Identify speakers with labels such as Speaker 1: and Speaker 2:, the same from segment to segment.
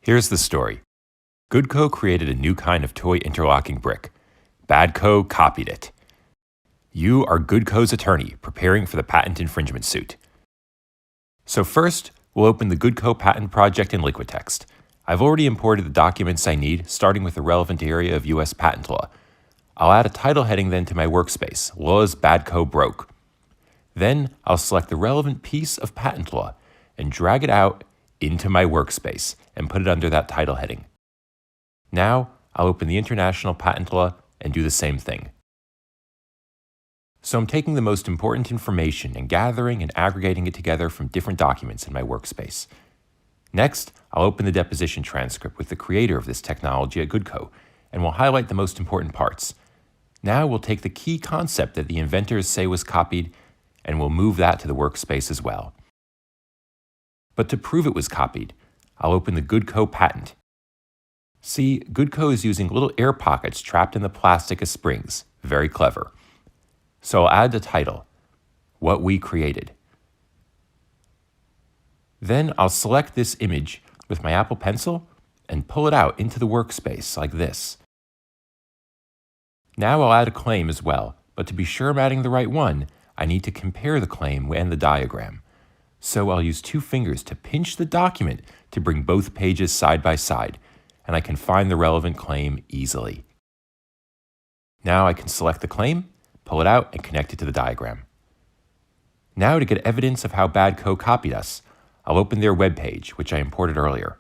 Speaker 1: Here's the story. Good Co created a new kind of toy interlocking brick. Bad Co copied it. You are Good Co's attorney preparing for the patent infringement suit. So first, we'll open the Good Co patent project in LiquidText. I've already imported the documents I need, starting with the relevant area of US patent law. I'll add a title heading then to my workspace, Laws Bad Co Broke. Then I'll select the relevant piece of patent law and drag it out into my workspace and put it under that title heading. Now I'll open the International Patent Law and do the same thing. So I'm taking the most important information and gathering and aggregating it together from different documents in my workspace. Next, I'll open the deposition transcript with the creator of this technology at Good Co, and we'll highlight the most important parts. Now we'll take the key concept that the inventors say was copied, and we'll move that to the workspace as well. But to prove it was copied, I'll open the Good Co patent. See, Good Co is using little air pockets trapped in the plastic as springs. Very clever. So I'll add the title, What We Created. Then I'll select this image with my Apple Pencil and pull it out into the workspace like this. Now I'll add a claim as well, but to be sure I'm adding the right one, I need to compare the claim and the diagram. So I'll use 2 fingers to pinch the document to bring both pages side by side, and I can find the relevant claim easily. Now I can select the claim, pull it out, and connect it to the diagram. Now to get evidence of how Bad Co copied us, I'll open their webpage, which I imported earlier.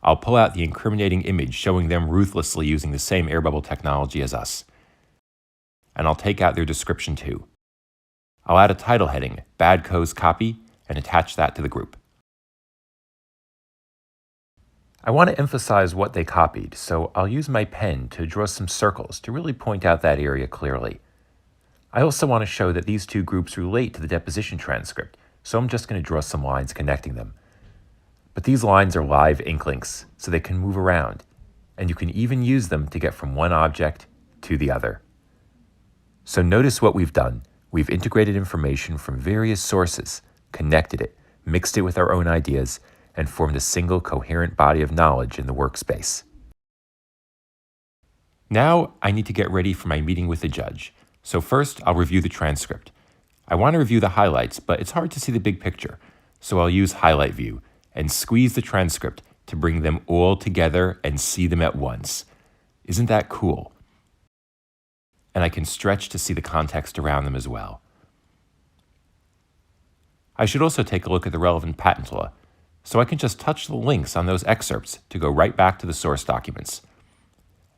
Speaker 1: I'll pull out the incriminating image showing them ruthlessly using the same air bubble technology as us. And I'll take out their description too. I'll add a title heading, Bad Co's Copy, and attach that to the group. I want to emphasize what they copied, so I'll use my pen to draw some circles to really point out that area clearly. I also want to show that these 2 groups relate to the deposition transcript, so I'm just going to draw some lines connecting them. But these lines are live ink links, so they can move around, and you can even use them to get from one object to the other. So notice what we've done. We've integrated information from various sources, connected it, mixed it with our own ideas, and formed a single coherent body of knowledge in the workspace. Now I need to get ready for my meeting with the judge. So first, I'll review the transcript. I want to review the highlights, but it's hard to see the big picture, so I'll use Highlight View and squeeze the transcript to bring them all together and see them at once. Isn't that cool? And I can stretch to see the context around them as well. I should also take a look at the relevant patent law, so I can just touch the links on those excerpts to go right back to the source documents.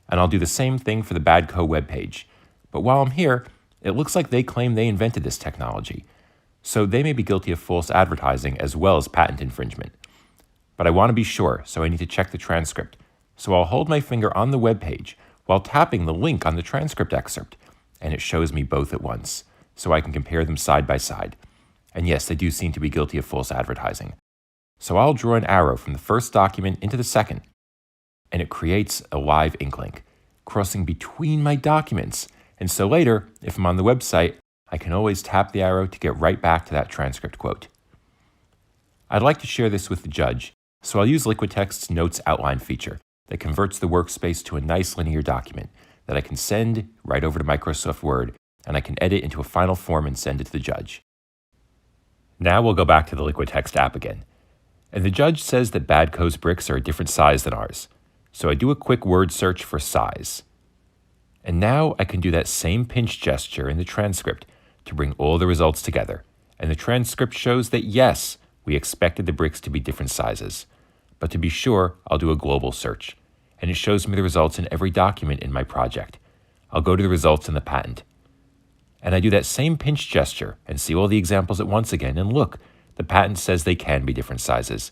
Speaker 1: And I'll do the same thing for the Bad Co webpage. But while I'm here, it looks like they claim they invented this technology, so they may be guilty of false advertising as well as patent infringement. But I want to be sure, so I need to check the transcript. So I'll hold my finger on the webpage while tapping the link on the transcript excerpt, and it shows me both at once, so I can compare them side by side. And yes, they do seem to be guilty of false advertising. So I'll draw an arrow from the first document into the second, and it creates a live ink link, crossing between my documents. And so later, if I'm on the website, I can always tap the arrow to get right back to that transcript quote. I'd like to share this with the judge, so I'll use LiquidText's Notes Outline feature that converts the workspace to a nice linear document that I can send right over to Microsoft Word, and I can edit into a final form and send it to the judge. Now we'll go back to the LiquidText app again. And the judge says that Bad Co's bricks are a different size than ours. So I do a quick word search for size. And now I can do that same pinch gesture in the transcript to bring all the results together. And the transcript shows that yes, we expected the bricks to be different sizes. But to be sure, I'll do a global search. And it shows me the results in every document in my project. I'll go to the results in the patent. And I do that same pinch gesture and see all the examples at once again, and look, the patent says they can be different sizes.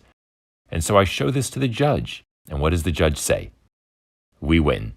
Speaker 1: And so I show this to the judge, and what does the judge say? We win.